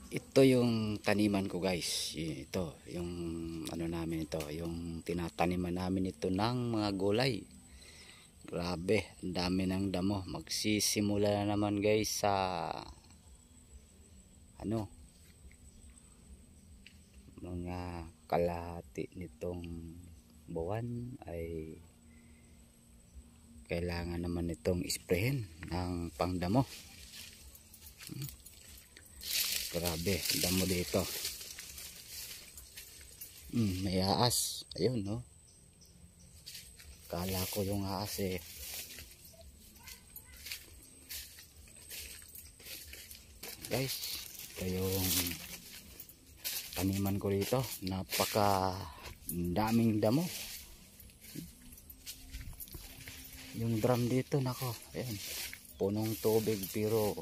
Ito yung taniman ko guys. Ito, yung ano namin ito, yung tinataniman namin ito ng mga gulay. Grabe, ang dami ng damo. Magsisimula na naman guys sa ano, mga kalahati nitong buwan ay kailangan naman itong isprehin ng pangdamo. Grabe, damo dito. May aas. Ayun, no. Kala ko yung aas eh. Guys, ito yung taniman ko dito. Napaka daming damo. Yung drum dito, nako. Ayun, punong tubig pero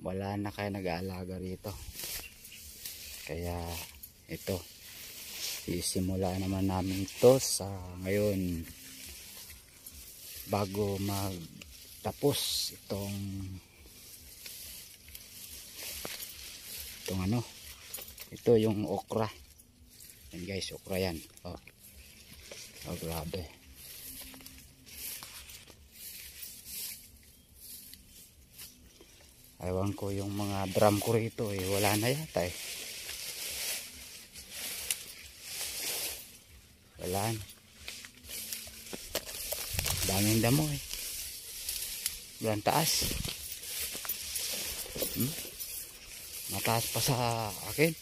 wala na kayo nag-aalaga rito. Kaya ito, sisimula naman namin ito sa ngayon bago magtapos itong ano, ito yung okra. Yan guys, okra yan. Oh, grabe. Ewan ko yung mga drum ko rito eh, wala na yata eh. Wala na. Daming damo eh. Walang taas. Mataas pa sa akin.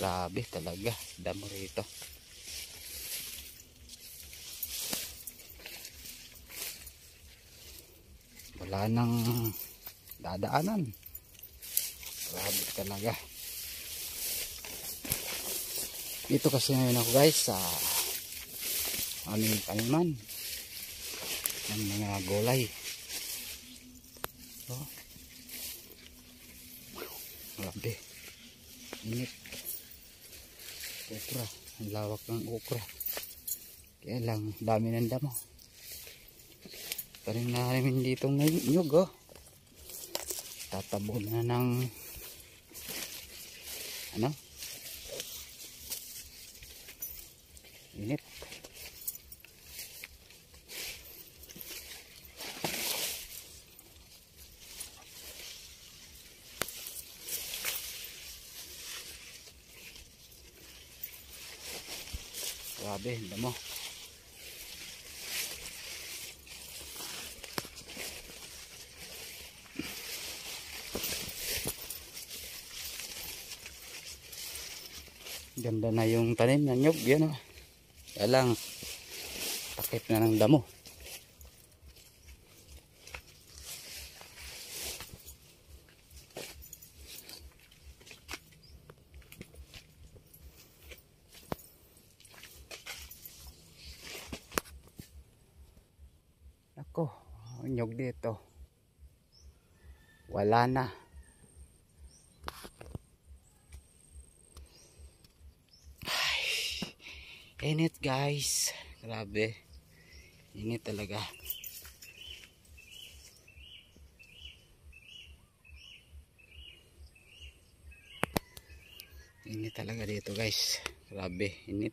Grabe talaga, damo rito. Wala nang dadaanan. Grabe talaga. Dito kasi ngayon ako guys sa aming taniman ng mga gulay. Oh. Grabe. Init. Okra, ang lawak ng okra. Kaya lang dami ng damo. Parang namin ditong nyug oh. Tatabo na ng ano? Init. Grabe, damo. Ganda na yung tanim ng nyug, yan oh. Kaya lang takip na ng damo. Ako, nyug dito. Wala na. Init guys, grabe, init talaga. Init talaga dito guys, grabe, init.